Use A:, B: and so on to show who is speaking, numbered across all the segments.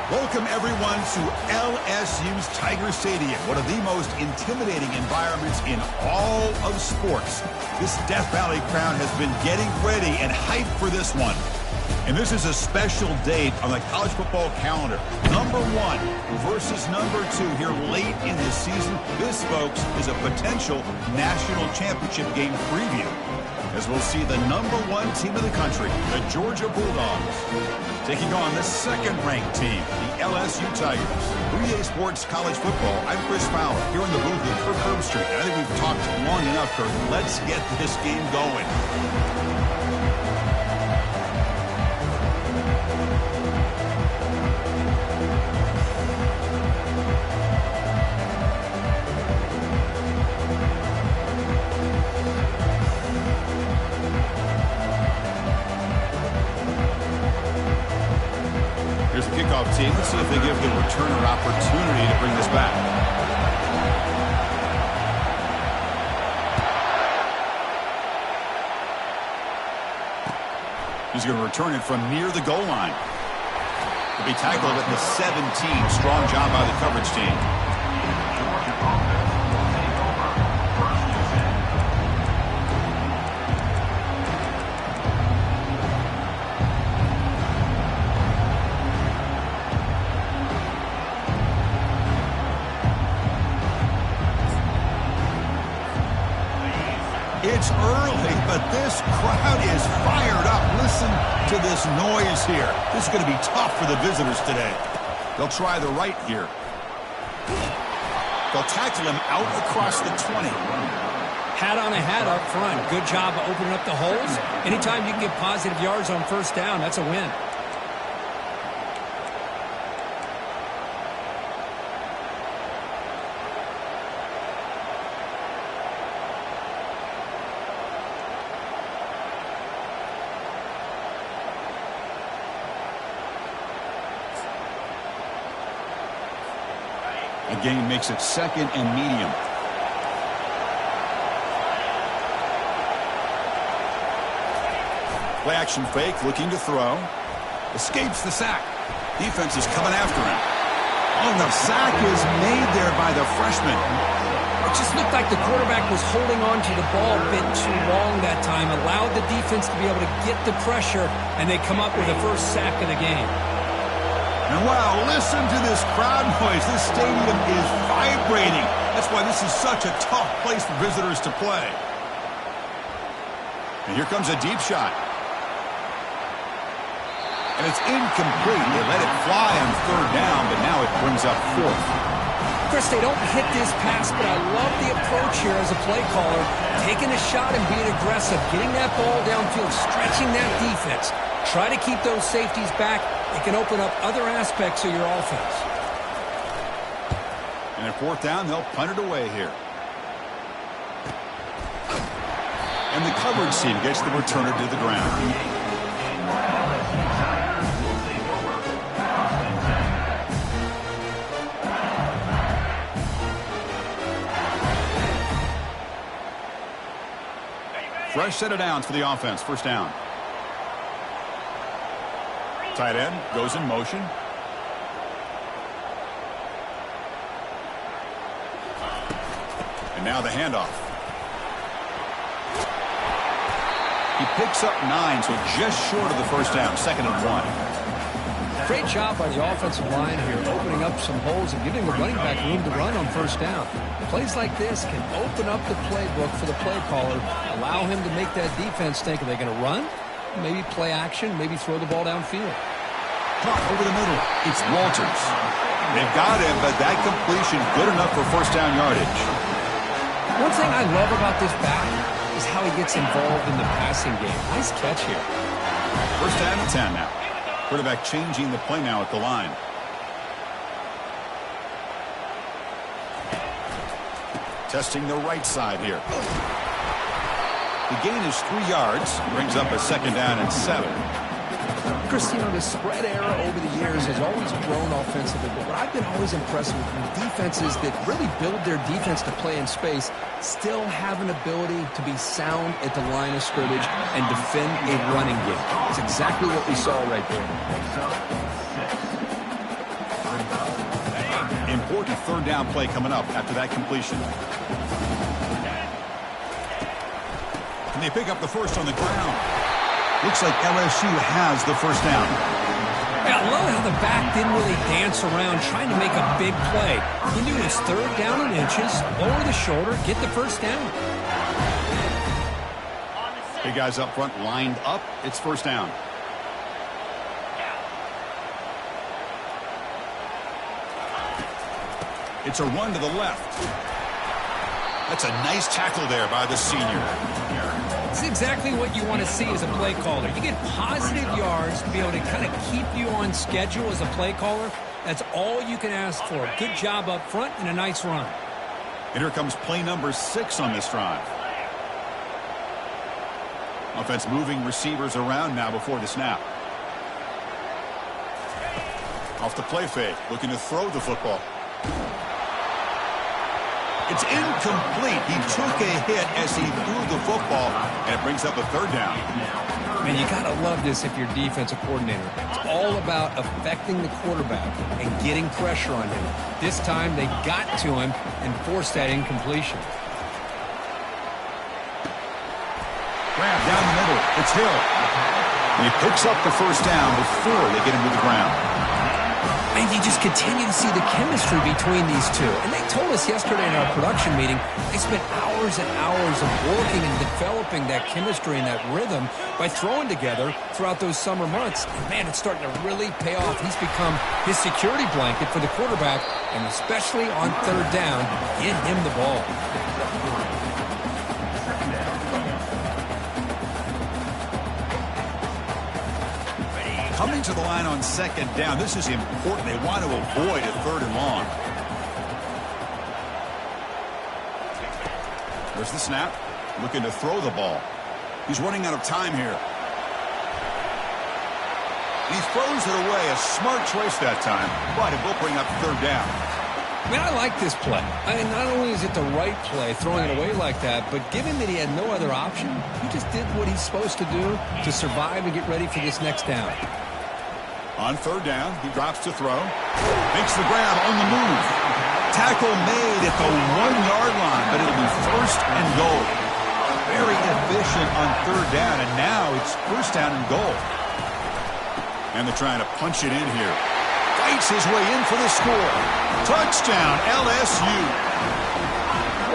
A: Welcome, everyone, to LSU's Tiger Stadium, one of the most intimidating environments in all of sports. This Death Valley crowd has been getting ready and hyped for this one. And this is a special date on the college football calendar. Number 1 versus number 2 here late in the season. This, folks, is a potential national championship game preview, as we'll see the number 1 team in the country, the Georgia Bulldogs, taking on the second-ranked team, the LSU Tigers. EA Sports College Football, I'm Chris Fowler, here in the booth with Kirk Herbstreit. I think we've talked long enough, Kirk. Let's get this game going. Team. Let's see if they give the returner opportunity to bring this back. He's going to return it from near the goal line. He'll be tackled at the 17. Strong job by the coverage team. It's early, but this crowd is fired up. Listen to this noise here. This is going to be tough for the visitors today. They'll try the right here. They'll tackle him out across the 20.
B: Hat on a hat up front. Good job of opening up the holes. Anytime you can get positive yards on first down, that's a win.
A: Game makes it second and medium. Play action fake, looking to throw. Escapes the sack. Defense is coming after him. Oh, the sack is made there by the freshman.
B: It just looked like the quarterback was holding on to the ball a bit too long that time, allowed the defense to be able to get the pressure, and they come up with the first sack of the game.
A: And wow, listen to this crowd noise. This stadium is vibrating. That's why this is such a tough place for visitors to play. And here comes a deep shot. And it's incomplete. They let it fly on third down, but now it brings up fourth.
B: Chris, they don't hit this pass, but I love the approach here as a play caller. Taking a shot and being aggressive, getting that ball downfield, stretching that defense. Try to keep those safeties back. It can open up other aspects of your offense.
A: And at fourth down, they'll punt it away here. And the coverage team gets the returner to the ground. Fresh set of downs for the offense. First down. Tight end goes in motion. And now the handoff. He picks up 9, so just short of the first down. Second and 1.
B: Great job by the offensive line here, opening up some holes and giving the running back room to run on first down. Plays like this can open up the playbook for the play caller, allow him to make that defense think, are they going to run? Maybe play action, maybe throw the ball downfield.
A: Caught over the middle. It's Walters. They've got him, but that completion good enough for first down yardage.
B: One thing I love about this back is how he gets involved in the passing game. Nice catch here.
A: First down and 10 now. Quarterback changing the play now at the line. Testing the right side here. The gain is 3 yards. Brings up a second down and 7.
B: Chris, you know, the spread era over the years has always grown offensively, but what I've been always impressed with defenses that really build their defense to play in space still have an ability to be sound at the line of scrimmage and defend a running game. That's exactly what we saw right there.
A: Important third down play coming up after that completion. And they pick up the first on the ground. Looks like LSU has the first down.
B: Yeah, I love how the back didn't really dance around trying to make a big play. He knew his third down in inches, lower the shoulder, get the first down.
A: Big guys up front lined up. It's first down. It's a run to the left. That's a nice tackle there by the senior.
B: It's exactly what you want to see as a play caller. You get positive yards to be able to kind of keep you on schedule as a play caller. That's all you can ask for. Good job up front and a nice run.
A: And here comes play number 6 on this drive. Offense moving receivers around now before the snap. Off the play fake, looking to throw the football. It's incomplete. He took a hit as he threw the football, and it brings up a third down.
B: Man, you got to love this if you're a defensive coordinator. It's all about affecting the quarterback and getting pressure on him. This time, they got to him and forced that incompletion.
A: Grab down the middle. It's Hill. And he picks up the first down before they get him to the ground.
B: And you just continue to see the chemistry between these two. And they told us yesterday in our production meeting, they spent hours and hours of working and developing that chemistry and that rhythm by throwing together throughout those summer months. And man, it's starting to really pay off. He's become his security blanket for the quarterback, and especially on third down, get him the ball.
A: Coming to the line on second down. This is important. They want to avoid a third and long. There's the snap. Looking to throw the ball. He's running out of time here. He throws it away. A smart choice that time. But it will bring up third down.
B: I mean, I like this play. I mean, not only is it the right play, throwing it away like that, but given that he had no other option, he just did what he's supposed to do to survive and get ready for this next down.
A: On third down, he drops to throw. Makes the grab on the move. Tackle made at the 1-yard line, but it'll be first and goal. Very efficient on third down, and now it's first down and goal. And they're trying to punch it in here. Fights his way in for the score. Touchdown, LSU.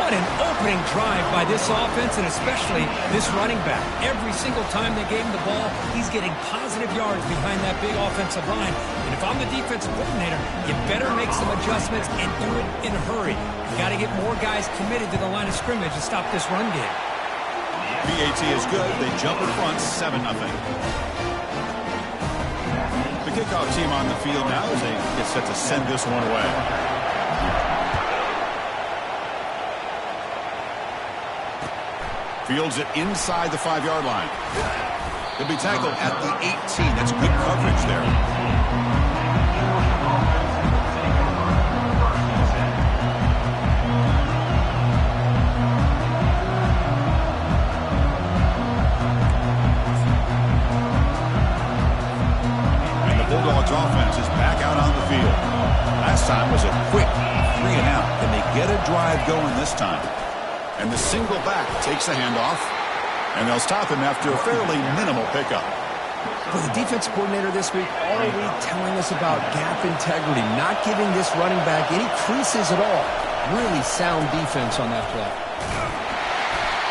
B: What an opening drive by this offense, and especially this running back. Every single time they gave him the ball, he's getting positive yards behind that big offensive line. And if I'm the defensive coordinator, you better make some adjustments and do it in a hurry. You got to get more guys committed to the line of scrimmage to stop this run game.
A: PAT is good. They jump in front 7-0. The kickoff team on the field now as they get set to send this one away. Fields it inside the 5-yard line. He'll be tackled at the 18. That's good coverage there. And the Bulldogs offense is back out on the field. Last time was a quick 3 and out. Can they get a drive going this time? And the single back takes a handoff, and they'll stop him after a fairly minimal pickup.
B: For the defense coordinator this week, all week telling us about gap integrity, not giving this running back any creases at all. Really sound defense on that play.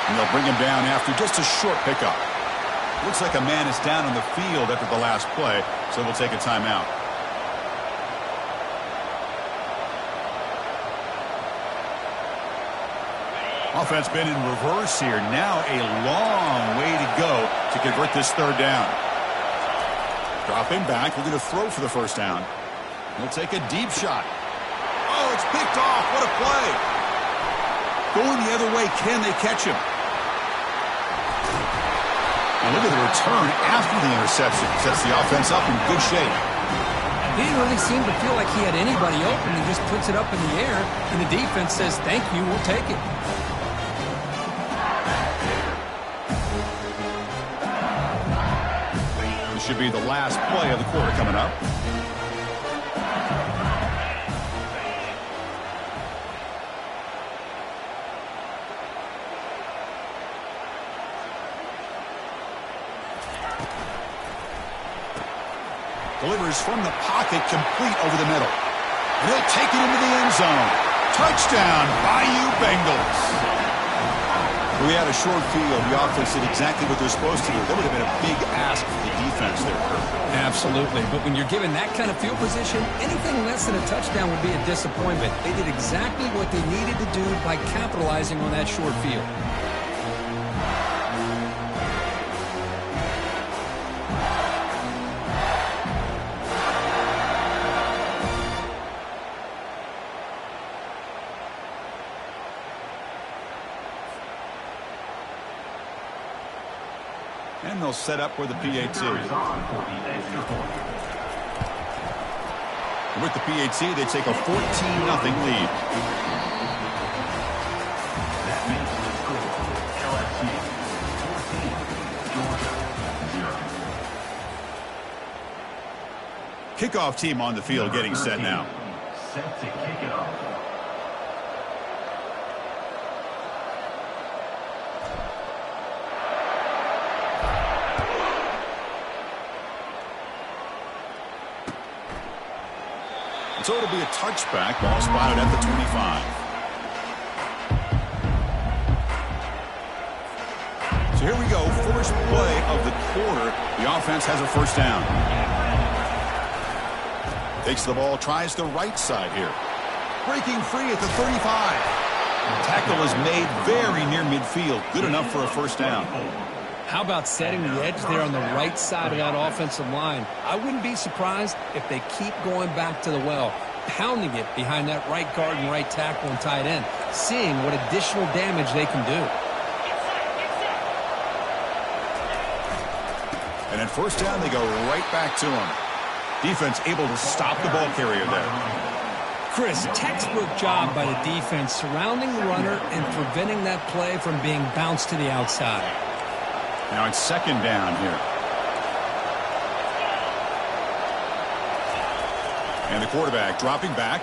A: And they'll bring him down after just a short pickup. Looks like a man is down on the field after the last play, so we'll take a timeout. Offense been in reverse here. Now a long way to go to convert this third down. Dropping back. We're going to throw for the first down. He'll take a deep shot. Oh, it's picked off. What a play. Going the other way. Can they catch him? And look at the return after the interception. Sets the offense up in good shape.
B: He didn't really seem to feel like he had anybody open. He just puts it up in the air, and the defense says, thank you, we'll take it.
A: Should be the last play of the quarter coming up. Delivers from the pocket, complete over the middle. And he'll take it into the end zone. Touchdown, Bayou Bengals. We had a short field. The offense did exactly what they're supposed to do. That would have been a big ask for the defense there, Kirk.
B: Absolutely. But when you're given that kind of field position, anything less than a touchdown would be a disappointment. They did exactly what they needed to do by capitalizing on that short field.
A: And they'll set up for the PAT. With the PAT, they take a 14-0 lead.
C: That makes the score LSU 14, Georgia 0.
A: Kickoff team on the field getting set now.
C: Set to kick it off.
A: So it'll be a touchback. Ball spotted at the 25. So here we go. First play of the quarter. The offense has a first down. Takes the ball, tries the right side here. Breaking free at the 35. Tackle is made very near midfield. Good enough for a first down.
B: How about setting the edge there on the right side of that offensive line? I wouldn't be surprised if they keep going back to the well, pounding it behind that right guard and right tackle and tight end, seeing what additional damage they can do.
A: And at first down, they go right back to him. Defense able to stop the ball carrier there.
B: Chris, textbook job by the defense surrounding the runner and preventing that play from being bounced to the outside.
A: Now it's second down here. And the quarterback dropping back.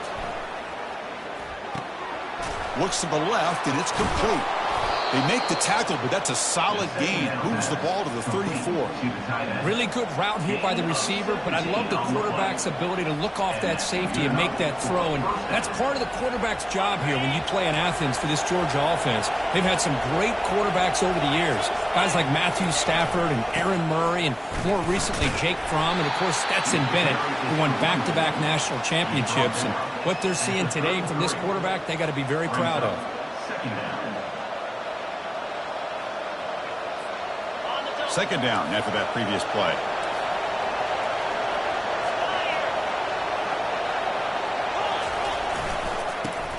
A: Looks to the left, and it's complete. They make the tackle, but that's a solid gain. Moves the ball to the 34.
B: Really good route here by the receiver, but I love the quarterback's ability to look off that safety and make that throw. And that's part of the quarterback's job here when you play in Athens for this Georgia offense. They've had some great quarterbacks over the years. Guys like Matthew Stafford and Aaron Murray and more recently Jake Fromm and, of course, Stetson Bennett, who won back-to-back national championships. And what they're seeing today from this quarterback, they got to be very proud of.
A: Second down after that previous play.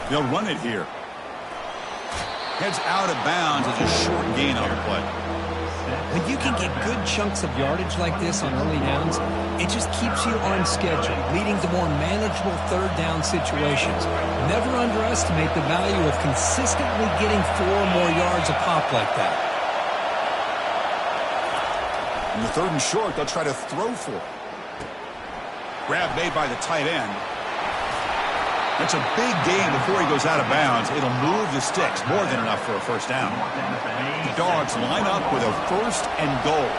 A: They'll run it here. Heads out of bounds. It's a short gain on the play.
B: When you can get good chunks of yardage like this on early downs, it just keeps you on schedule, leading to more manageable third down situations. Never underestimate the value of consistently getting 4 more yards a pop like that.
A: In the third and short, they'll try to throw for it. Grab made by the tight end. That's a big gain before he goes out of bounds. It'll move the sticks. More than enough for a first down. The Dogs line up with a first and goal.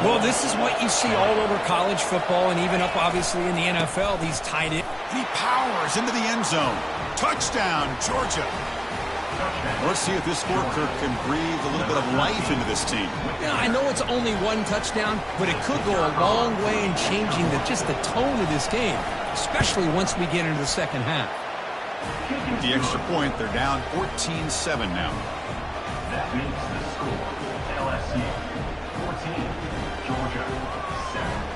B: Well, this is what you see all over college football and even up, obviously, in the NFL. These tight ends.
A: He powers into the end zone. Touchdown, Georgia. Let's see if this score, Kirk, can breathe a little bit of life into this team.
B: Yeah, I know it's only one touchdown, but it could go a long way in changing just the tone of this game, especially once we get into the second half.
A: With the extra point, they're down 14-7 now.
C: That makes the score LSU 14, Georgia 7.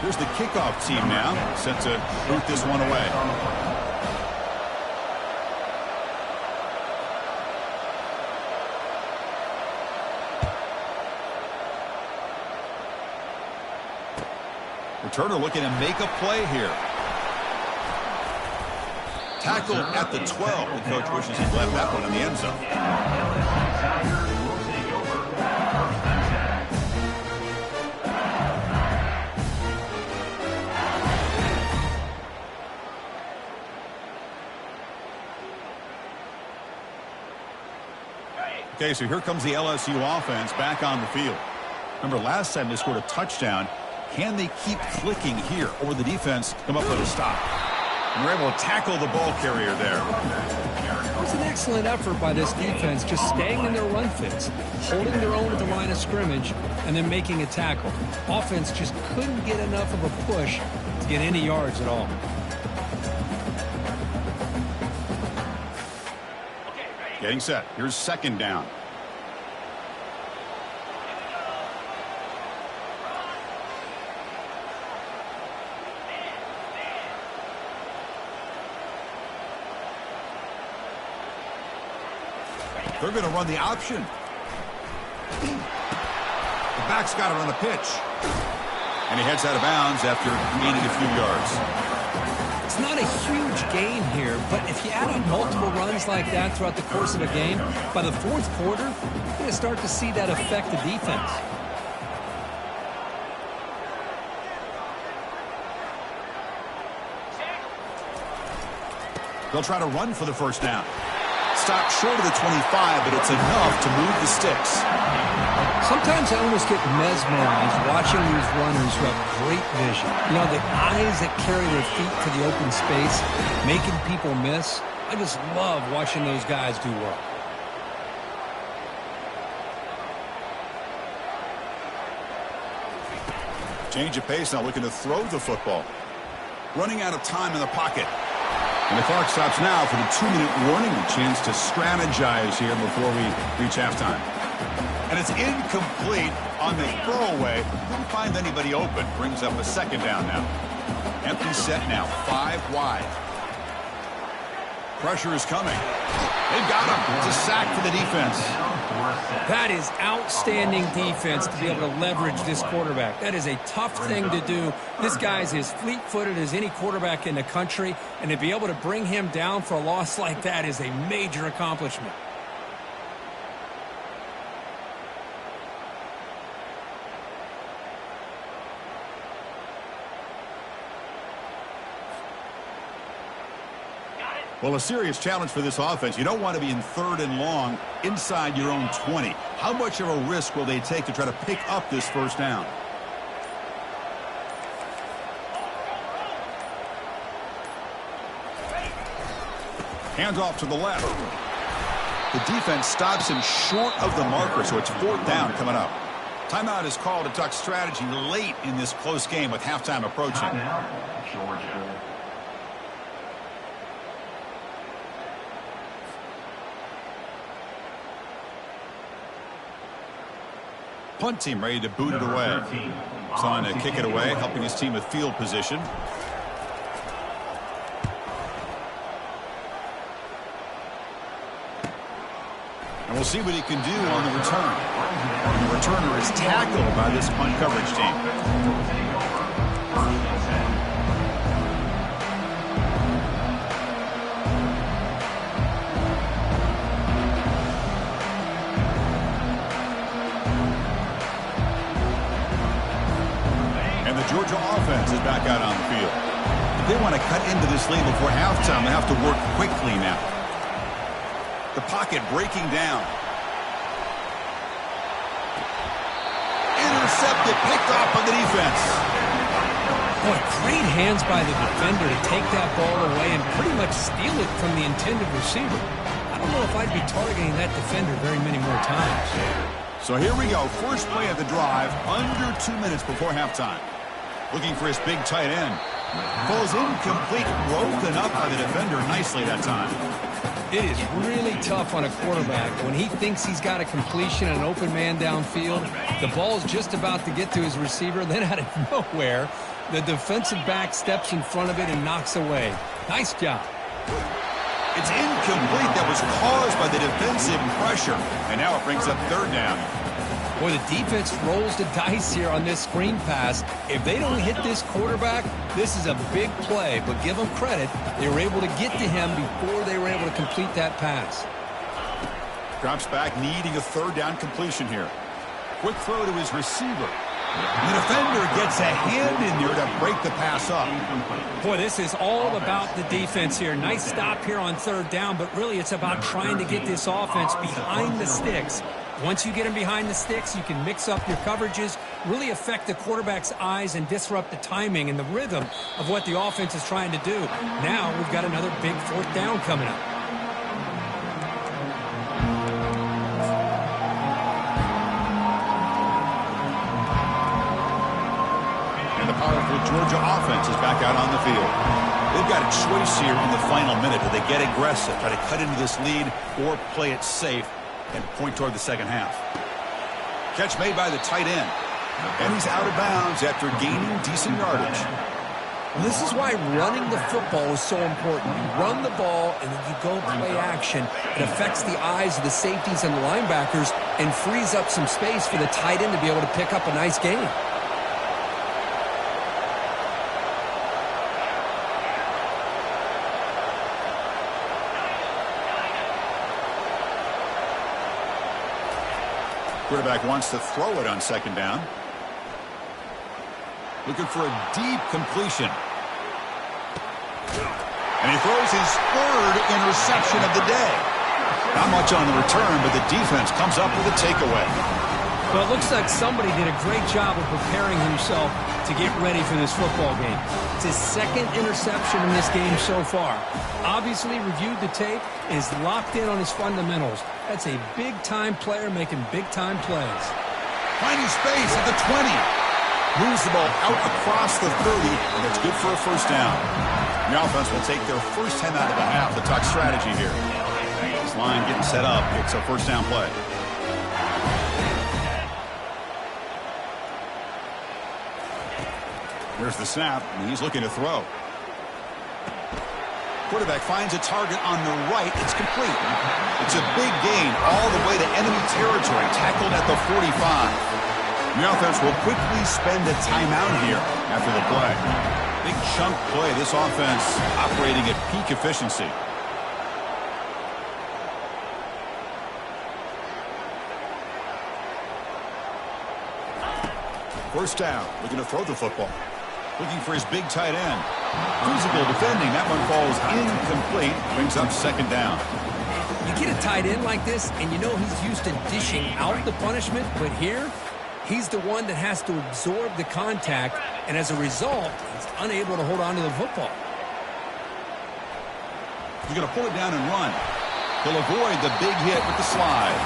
A: Here's the kickoff team now, set to boot this one away. Returner looking to make a play here. Tackle at the 12. The coach wishes he'd left that one in the end zone. Okay, so here comes the LSU offense back on the field. Remember, last time they scored a touchdown. Can they keep clicking here, or the defense come up with a stop? And they're able to tackle the ball carrier there.
B: It was an excellent effort by this defense, just staying in their run fits, holding their own at the line of scrimmage, and then making a tackle. Offense just couldn't get enough of a push to get any yards at all.
A: Getting set. Here's second down. They're going to run the option. The back's got it on the pitch. And he heads out of bounds after gaining a few yards.
B: It's not a huge gain here, but if you add up multiple runs like that throughout the course of a game, by the fourth quarter, you're going to start to see that affect the defense.
A: They'll try to run for the first down. Stopped short of the 25, but it's enough to move the sticks.
B: Sometimes I almost get mesmerized watching these runners who have great vision. You know, the eyes that carry their feet to the open space, making people miss. I just love watching those guys do work.
A: Change of pace now, looking to throw the football. Running out of time in the pocket. And the clock stops now for the 2-minute warning. A chance to strategize here before we reach halftime. And it's incomplete on the throwaway. Didn't find anybody open. Brings up a second down now. Empty set now. 5 wide. Pressure is coming. They've got him. It's a sack for the defense.
B: That is outstanding defense to be able to leverage this quarterback. That is a tough thing to do. This guy's as fleet-footed as any quarterback in the country, and to be able to bring him down for a loss like that is a major accomplishment.
A: Well, a serious challenge for this offense. You don't want to be in 3rd and long inside your own 20. How much of a risk will they take to try to pick up this first down? Hands off to the left. The defense stops him short of the marker, so it's 4th down coming up. Timeout is called to talk strategy late in this close game with halftime approaching.
C: Timeout, Georgia.
A: Punt team ready to boot it away. He's on to kick it away, helping his team with field position. And we'll see what he can do on the return. The returner is tackled by this punt coverage team. Georgia offense is back out on the field. If they want to cut into this lead before halftime, they have to work quickly now. The pocket breaking down. Intercepted, picked off by the defense.
B: Boy, great hands by the defender to take that ball away and pretty much steal it from the intended receiver. I don't know if I'd be targeting that defender very many more times.
A: So here we go. First play of the drive, under 2 minutes before halftime. Looking for his big tight end. Falls incomplete, broken up by the defender nicely that time.
B: It is really tough on a quarterback when he thinks he's got a completion and an open man downfield. The ball's just about to get to his receiver, then out of nowhere, the defensive back steps in front of it and knocks away. Nice job.
A: It's incomplete. That was caused by the defensive pressure. And now it brings up 3rd down.
B: Boy, the defense rolls the dice here on this screen pass. If they don't hit this quarterback, this is a big play. But give them credit. They were able to get to him before they were able to complete that pass.
A: Drops back, needing a 3rd down completion here. Quick throw to his receiver. The defender gets a hand in there to break the pass up.
D: Boy, this is all about the defense here. Nice stop here on third down, but really it's about trying to get this offense behind the sticks. Once you get them behind the sticks, you can mix up your coverages, really affect the quarterback's eyes and disrupt the timing and the rhythm of what the offense is trying to do. Now we've got another big fourth down coming up.
A: And the powerful Georgia offense is back out on the field. They've got a choice here in the final minute. Do they get aggressive, try to cut into this lead, or play it safe and point toward the second half? Catch made by the tight end. And he's out of bounds after gaining decent yardage.
B: Well, this is why running the football is so important. You run the ball, and then you go play action. It affects the eyes of the safeties and the linebackers and frees up some space for the tight end to be able to pick up a nice gain.
A: Quarterback wants to throw it on second down. Looking for a deep completion. And he throws his third interception of the day. Not much on the return, but the defense comes up with a takeaway.
D: Well, it looks like somebody did a great job of preparing himself to get ready for this football game. It's his second interception in this game so far. Obviously reviewed the tape, is locked in on his fundamentals. That's a big-time player making big-time plays.
A: Finding space at the 20. Moves the ball out across the 30, and it's good for a first down. The offense will take their first 10 out of the half. The talk strategy here. This line getting set up. It's a first down play. Here's the snap, and he's looking to throw. Quarterback finds a target on the right. It's complete. It's a big gain all the way to enemy territory, tackled at the 45. The offense will quickly spend a timeout here after the play. Big chunk play. This offense operating at peak efficiency. First down. Looking to throw the football. Looking for his big tight end. Physical defending. That one falls incomplete. Brings up second down.
B: You get a tight end like this, and you know he's used to dishing out the punishment, but here, he's the one that has to absorb the contact, and as a result, he's unable to hold on to the football.
A: He's going to pull it down and run. He'll avoid the big hit with the slide.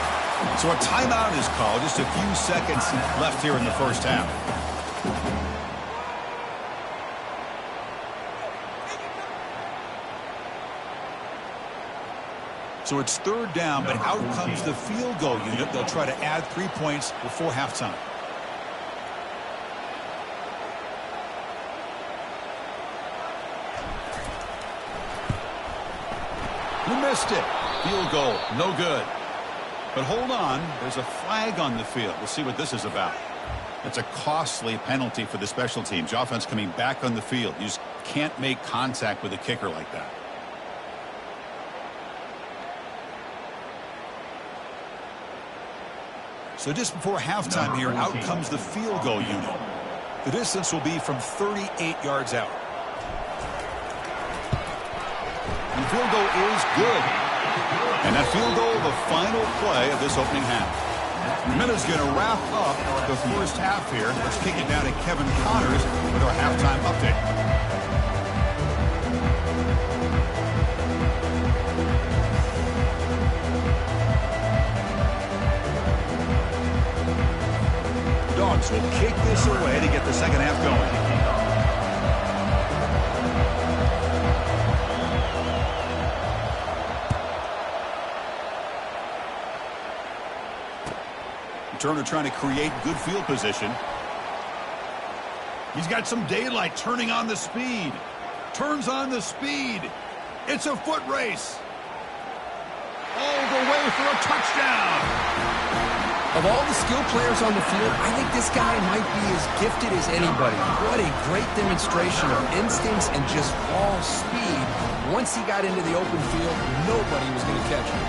A: So a timeout is called. Just a few seconds left here in the first half. So it's third down, but out comes the field goal unit. They'll try to add 3 points before halftime. You missed it. Field goal, no good. But hold on, there's a flag on the field. We'll see what this is about. It's a costly penalty for the special teams. The offense coming back on the field. You just can't make contact with a kicker like that. So just before halftime here, out comes the field goal unit. The distance will be from 38 yards out. And the field goal is good. And that field goal, the final play of this opening half. The minute's going to wrap up the first half here. Let's kick it down to Kevin Connors with our halftime update. Dogs will kick this away to get the second half going. Turner trying to create good field position. He's got some daylight, turning on the speed. Turns on the speed. It's a foot race. All the way for a touchdown.
B: Of all the skill players on the field, I think this guy might be as gifted as anybody. What a great demonstration of instincts and just raw speed. Once he got into the open field, nobody was going to catch him.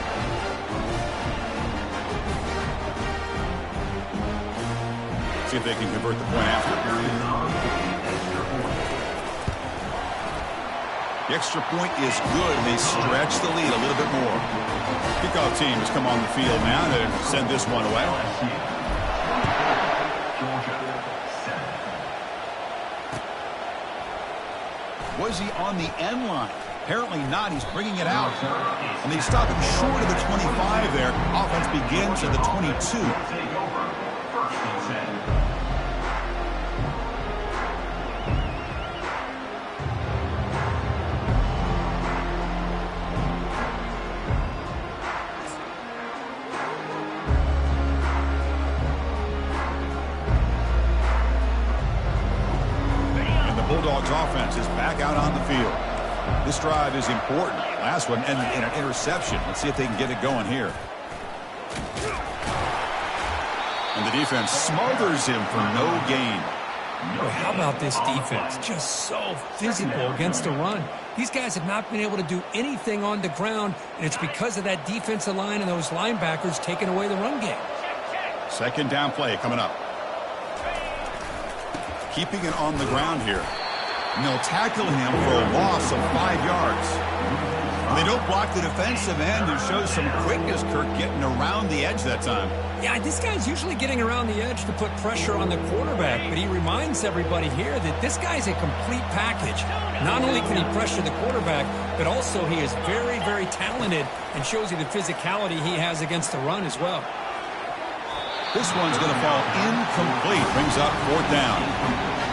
A: see if they can convert the point after. The extra point is good. They stretch the lead a little bit more. Kickoff team has come on the field now to send this one away. Was he on the end line? Apparently not. He's bringing it out. And they stop him short of the 25 there. Offense begins at the 22. Bulldogs offense is back out on the field. This drive is important. Last one ended in an interception. Let's see if they can get it going here. And the defense smothers him for no gain.
D: Boy, how about this defense? Just so physical against the run. These guys have not been able to do anything on the ground, and it's because of that defensive line and those linebackers taking away the run game.
A: Second down play coming up. Keeping it on the ground here. And they'll tackle him for a loss of 5 yards. And they don't block the defensive end, who shows some quickness, Kirk, getting around the edge that time.
D: Yeah, this guy's usually getting around the edge to put pressure on the quarterback, but he reminds everybody here that this guy's a complete package. Not only can he pressure the quarterback, but also he is very, very talented and shows you the physicality he has against the run as well.
A: This one's going to fall incomplete. Brings up 4th down.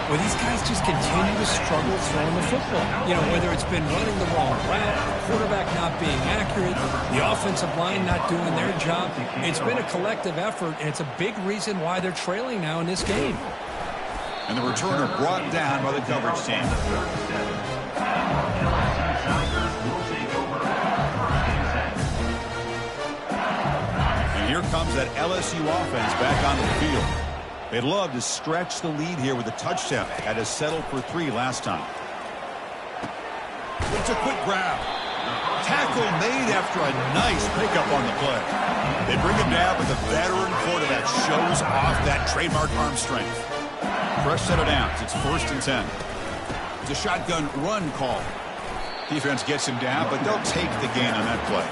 D: Well, these guys just continue to struggle throwing the football. You know, whether it's been running the wrong route, the quarterback not being accurate, the offensive line not doing their job. It's been a collective effort, and it's a big reason why they're trailing now in this game.
A: And the returner brought down by the coverage team. Here comes that LSU offense back onto the field. They'd love to stretch the lead here with a touchdown. Had to settle for 3 last time. It's a quick grab. Tackle made after a nice pickup on the play. They bring him down, but the veteran quarterback shows off that trademark arm strength. Fresh set of downs. It's 1st and 10. It's a shotgun run call. Defense gets him down, but they'll take the gain on that play.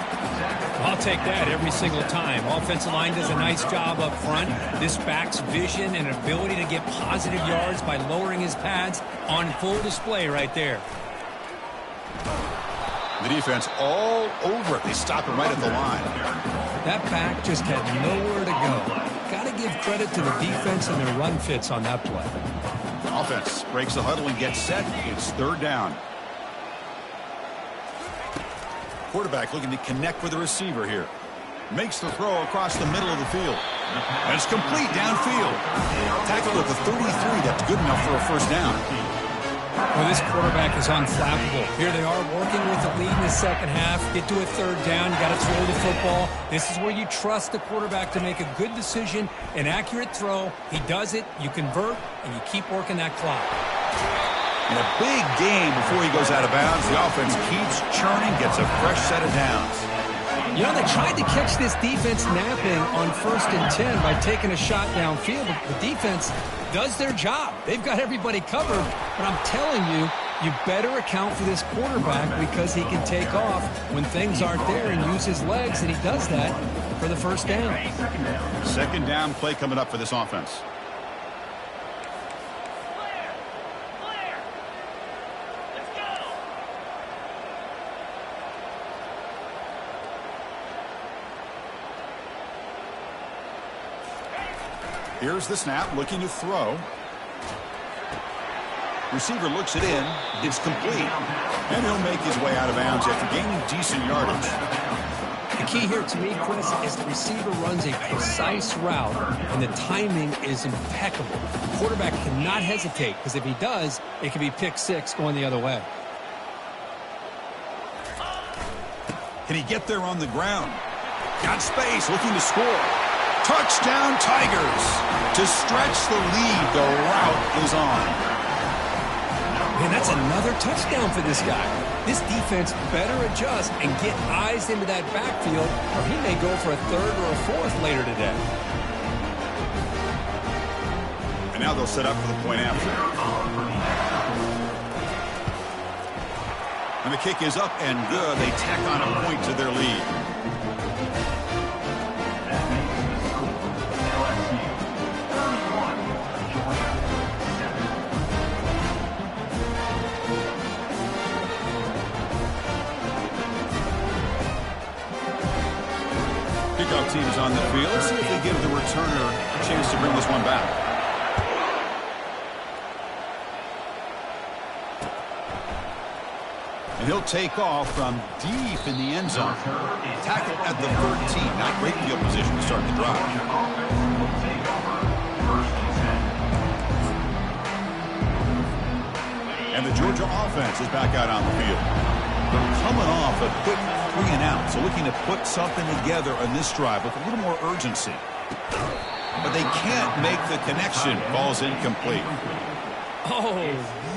D: I'll take that every single time. Offensive line does a nice job up front. This back's vision and ability to get positive yards by lowering his pads on full display right there.
A: The defense all over it. They stop him right at the line.
D: That back just had nowhere to go. Got to give credit to the defense and their run fits on that play.
A: Offense breaks the huddle and gets set. It's 3rd down. Quarterback looking to connect with the receiver here. Makes the throw across the middle of the field. And it's complete downfield. Tackled at the 33. That's good enough for a 1st down.
D: Well, this quarterback is unflappable. Here they are working with the lead in the second half. Get to a 3rd down. You got to throw the football. This is where you trust the quarterback to make a good decision, an accurate throw. He does it. You convert, and you keep working that clock.
A: In a big game before he goes out of bounds, the offense keeps churning, gets a fresh set of downs.
D: You know, they tried to catch this defense napping on 1st and 10 by taking a shot downfield, but the defense does their job. They've got everybody covered, but I'm telling you, you better account for this quarterback because he can take off when things aren't there and use his legs, and he does that for the 1st down.
A: 2nd down play coming up for this offense. Here's the snap, looking to throw. Receiver looks it in. It's complete. And he'll make his way out of bounds after gaining decent yardage.
D: The key here to me, Chris, is the receiver runs a precise route, and the timing is impeccable. The quarterback cannot hesitate, because if he does, it could be pick 6 going the other way.
A: Can he get there on the ground? Got space, looking to score. Touchdown, Tigers. To stretch the lead, the route is on.
D: Man, that's another touchdown for this guy. This defense better adjust and get eyes into that backfield, or he may go for a 3rd or a 4th later today.
A: And now they'll set up for the point after. And the kick is up and good. They tack on a point to their lead. Kickoff team is on the field. Let's see if they give the returner a chance to bring this one back. And he'll take off from deep in the end zone. Tackle at the 13. Not great field position to start the drive. And the Georgia offense is back out on the field. They're coming off a quick 3 and out, so looking to put something together on this drive with a little more urgency. But they can't make the connection. Ball's incomplete.
B: Oh,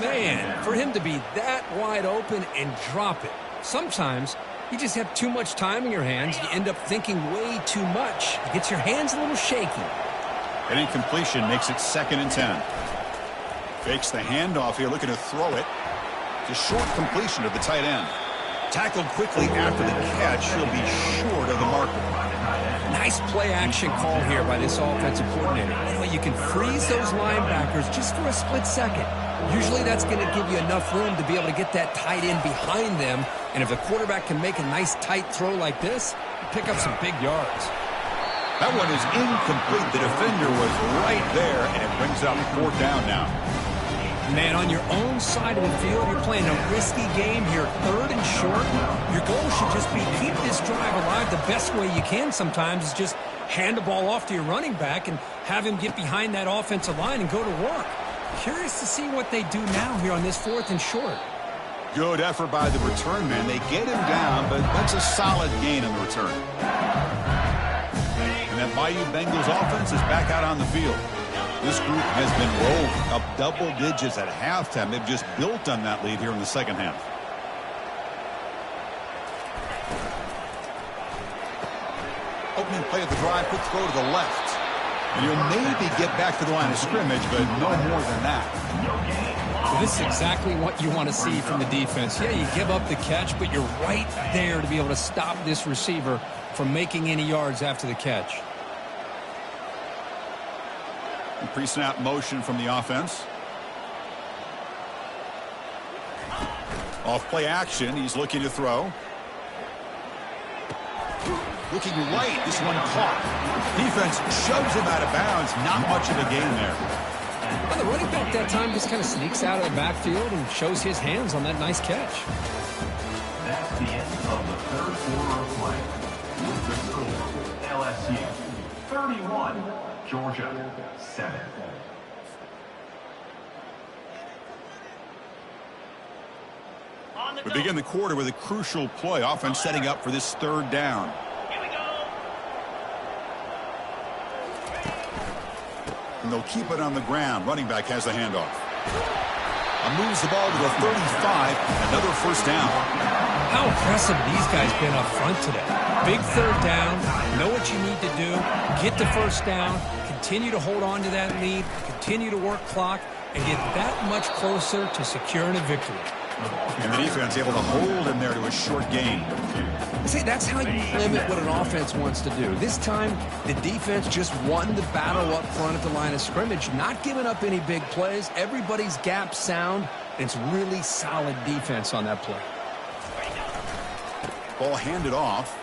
B: man, for him to be that wide open and drop it. Sometimes you just have too much time in your hands. You end up thinking way too much. It gets your hands a little shaky.
A: An incompletion makes it 2nd and 10. Fakes the handoff here, looking to throw it. It's a short completion to the tight end. Tackled quickly after the catch. He'll be short of the marker.
B: Nice play action call here by this offensive coordinator. You know, you can freeze those linebackers just for a split second. Usually that's going to give you enough room to be able to get that tight end behind them. And if the quarterback can make a nice tight throw like this, pick up some big yards.
A: That one is incomplete. The defender was right there, and it brings up 4th down now.
B: Man, on your own side of the field, you're playing a risky game here, 3rd and short. Your goal should just be keep this drive alive the best way you can sometimes is just hand the ball off to your running back and have him get behind that offensive line and go to work. Curious to see what they do now here on this 4th and short.
A: Good effort by the return man. They get him down, but that's a solid gain on the return. And that Bayou Bengals offense is back out on the field. This group has been rolled up double digits at halftime. They've just built on that lead here in the second half. Opening play of the drive, quick throw to the left. And you'll maybe get back to the line of scrimmage, but no more than that.
B: Well, this is exactly what you want to see from the defense. Yeah, you give up the catch, but you're right there to be able to stop this receiver from making any yards after the catch.
A: Pre-snap motion from the offense. Off play action. He's looking to throw. Looking right. This one caught. Defense shoves him out of bounds. Not much of a gain there.
B: Well, the running back that time just kind of sneaks out of the backfield and shows his hands on that nice catch.
C: That's the end of the 3rd quarter of play. With the score, LSU 31, Georgia 7.
A: We begin the quarter with a crucial play. Offense setting up for this 3rd down. And they'll keep it on the ground. Running back has the handoff. Moves the ball to the 35. Another 1st down.
B: How impressive these guys been up front today. Big 3rd down. Know what you need to do. Get the 1st down. Continue to hold on to that lead. Continue to work clock. And get that much closer to securing a victory.
A: And the defense able to hold him there to a short gain.
B: See, that's how you limit what an offense wants to do. This time, the defense just won the battle up front at the line of scrimmage, not giving up any big plays. Everybody's gap sound. It's really solid defense on that play.
A: Ball handed off.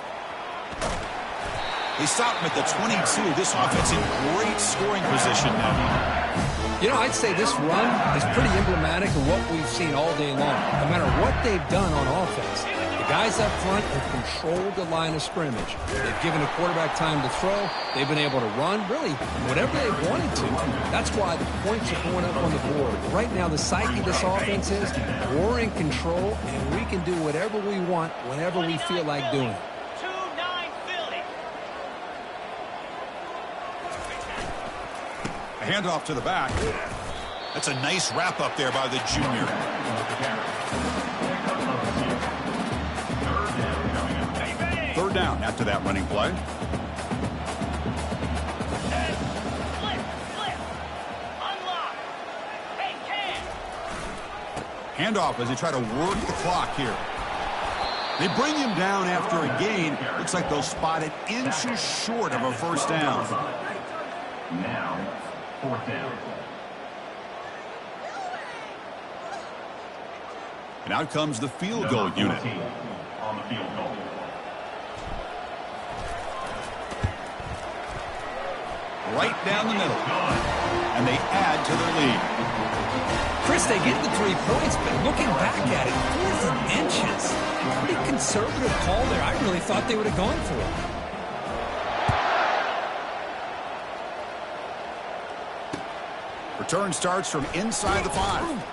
A: They stop him at the 22. This offense in great scoring position now.
B: You know, I'd say this run is pretty emblematic of what we've seen all day long. No matter what they've done on offense, the guys up front have controlled the line of scrimmage. They've given the quarterback time to throw. They've been able to run, really, whatever they wanted to. That's why the points are going up on the board. Right now, the psyche of this offense is we're in control, and we can do whatever we want whenever we feel like doing it.
A: Handoff to the back. That's a nice wrap up there by the junior. 3rd down after that running play. Handoff as they try to work the clock here. They bring him down after a gain. Looks like they'll spot it inches short of a first down.
C: Now, fourth down.
A: And out comes the field goal unit.
C: On the field goal.
A: Right down the middle. And they add to their lead.
D: Chris, they get the 3 points, but looking back at it, 4th and inches. Pretty conservative call there. I really thought they would have gone for it.
A: Return starts from inside the 5.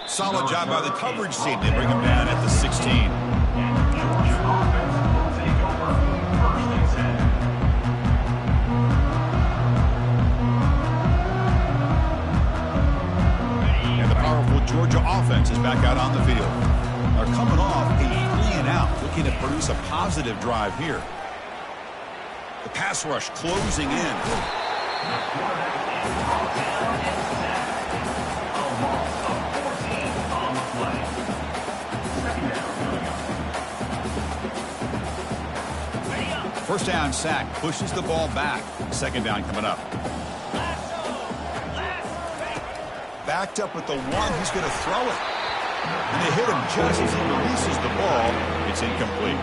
A: Solid job by the coverage team. They bring him down at the 16.
C: Georgia offense will take over first and 10.
A: And the powerful Georgia offense is back out on the field. They're coming off a 3-and-out, looking to produce a positive drive here. The pass rush closing in. First down sack, pushes the ball back. Second down coming up. Backed up with the 1, he's going to throw it. And they hit him just as he releases the ball. It's incomplete.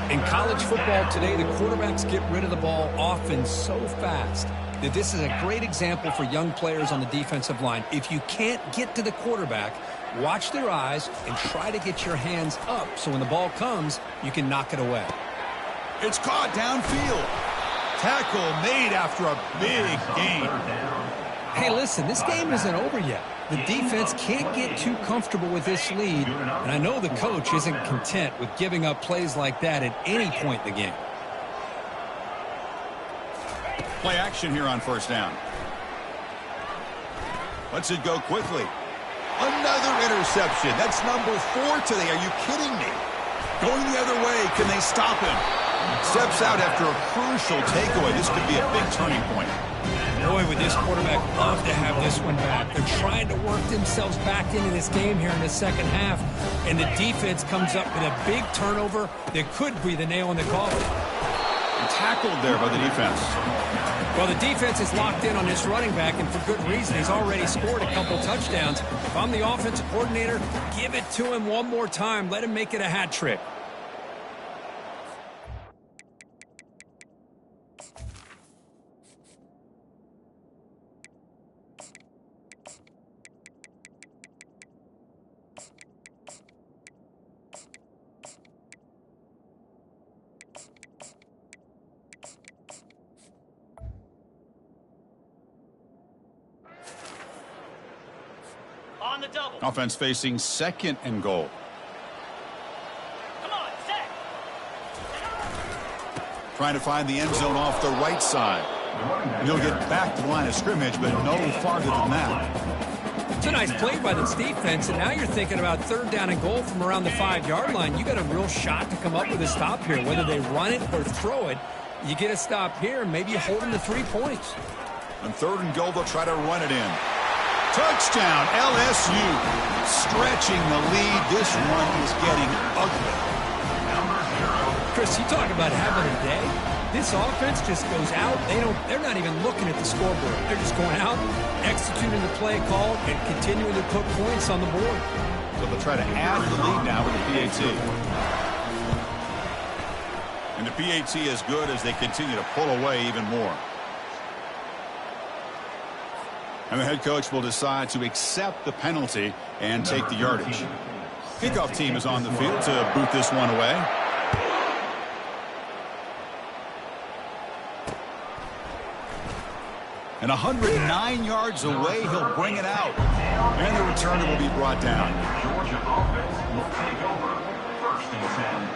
B: In college football today, the quarterbacks get rid of the ball often so fast that this is a great example for young players on the defensive line. If you can't get to the quarterback, watch their eyes and try to get your hands up so when the ball comes, you can knock it away.
A: It's caught downfield. Tackle made after a big gain.
B: Hey, listen, this game isn't over yet. The defense can't get too comfortable with this lead, and I know the coach isn't content with giving up plays like that at any point in the game.
A: Play action here on first down. Lets it go quickly. Another interception. That's number 4 today. Are you kidding me? Going the other way. Can they stop him? Steps out after a crucial takeaway. This could be a big turning point.
B: Boy, would this quarterback love to have this one back. They're trying to work themselves back into this game here in the second half, and the defense comes up with a big turnover that could be the nail in the coffin.
A: And tackled there by the defense.
B: Well, the defense is locked in on this running back, and for good reason. He's already scored a couple touchdowns. If I'm the offensive coordinator, give it to him one more time. Let him make it a hat trick.
E: On the double.
A: Offense facing second and goal.
E: Come on, set.
A: Trying to find the end zone off the right side. And he'll get back to the line of scrimmage, but no farther than that.
B: It's a nice play by this defense, and now you're thinking about third down and goal from around the 5-yard line. You got a real shot to come up with a stop here. Whether they run it or throw it, you get a stop here, and maybe you hold them to 3 points.
A: On third and goal, they'll try to run it in. Touchdown, LSU. Stretching the lead. This one is getting ugly.
B: Chris, you talk about having a day. This offense just goes out. They're not even looking at the scoreboard. They're just going out, executing the play call, and continuing to put points on the board.
A: So they'll try to add the lead now with the PAT. And the PAT is good as they continue to pull away even more. And the head coach will decide to accept the penalty and take the yardage. Kickoff team is on the field to boot this one away. And 109 yards away, he'll bring it out. And the returner will be brought down.
C: Georgia offense will take over first and 10.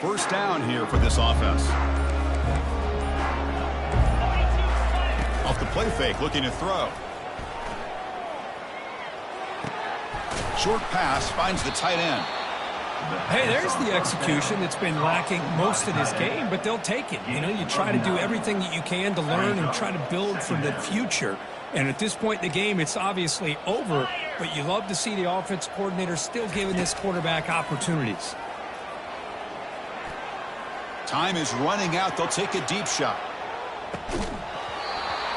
A: First down here for this offense. Off the play fake, looking to throw. Short pass finds the tight end.
D: Hey, there's the execution that's been lacking most of this game, but they'll take it. You know, you try to do everything that you can to learn and try to build for the future. And at this point in the game, it's obviously over, but you love to see the offense coordinator still giving this quarterback opportunities.
A: Time is running out. They'll take a deep shot.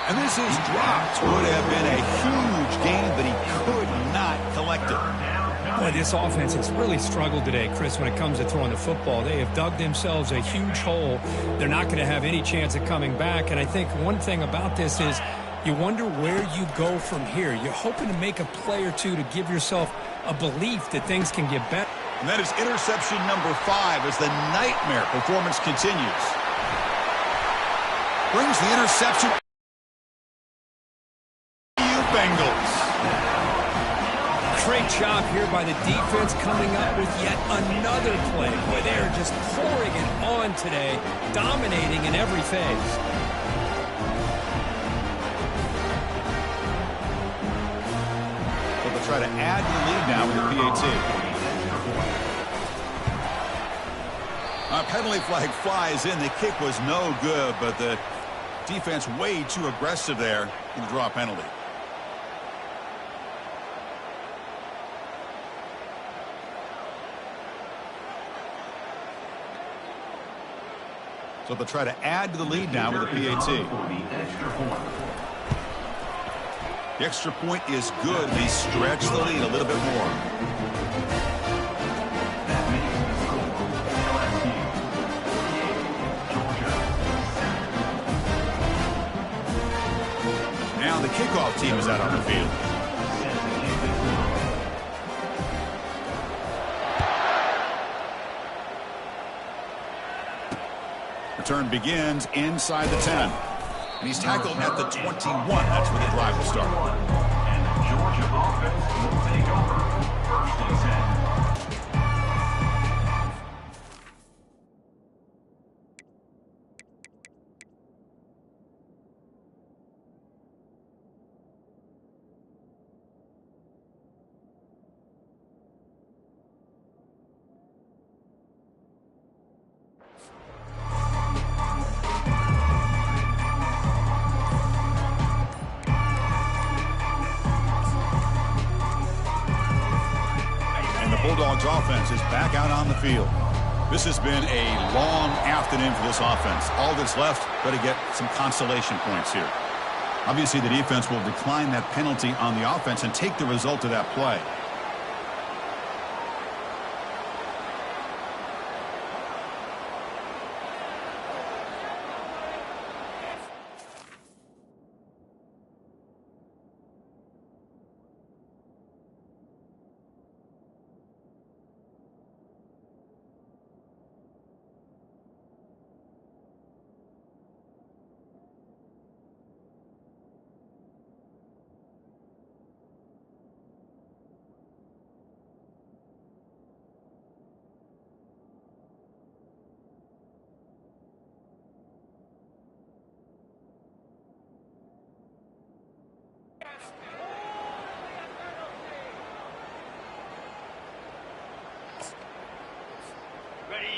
A: And this is dropped. Would have been a huge gain, but he could not collect it.
D: Boy, this offense has really struggled today, Chris, when it comes to throwing the football. They have dug themselves a huge hole. They're not going to have any chance of coming back. And I think one thing about this is you wonder where you go from here. You're hoping to make a play or two to give yourself a belief that things can get better.
A: And that is interception number 5 as the nightmare performance continues. Brings the interception. Bengals.
D: Great job here by the defense coming up with yet another play. Boy, they are just pouring it on today, dominating in every phase.
A: So they'll try to add to the lead now with the PAT. A penalty flag flies in. The kick was no good, but the defense way too aggressive there in the draw penalty. So they'll try to add to the lead now with the PAT. The extra point is good. They stretch the lead a little bit more. Now the kickoff team is out on the field. Return begins inside the 10. And he's tackled at the 21. That's where the drive will start.
C: And the Georgia offense will take over. 1st and 10.
A: Bulldogs offense is back out on the field. This has been a long afternoon for this offense. All that's left, got to get some consolation points here. Obviously, the defense will decline that penalty on the offense and take the result of that play.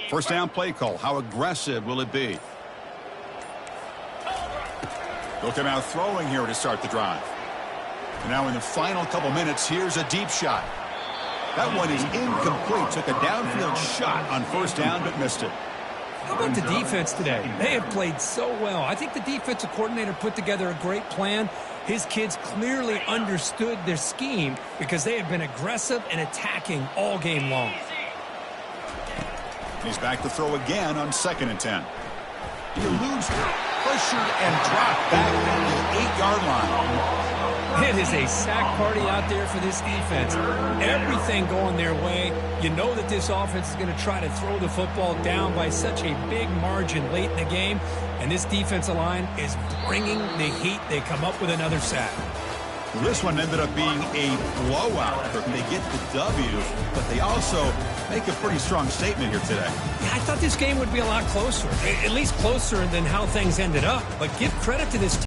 A: First down play call. How aggressive will it be? They'll come out throwing here to start the drive. And now in the final couple minutes, here's a deep shot. That one is incomplete. Took a downfield shot on first down, but missed it.
D: How about the defense today? They have played so well. I think the defensive coordinator put together a great plan. His kids clearly understood their scheme because they have been aggressive and attacking all game long.
A: He's back to throw again on 2nd and 10. He eludes pressured and dropped back at the 8-yard line.
D: It is a sack party out there for this defense. Everything going their way. You know that this offense is going to try to throw the football down by such a big margin late in the game. And this defensive line is bringing the heat. They come up with another sack.
A: Well, this one ended up being a blowout. They get the W, but they also make a pretty strong statement here today.
D: Yeah, I thought this game would be a lot closer, at least closer than how things ended up. But give credit to this team.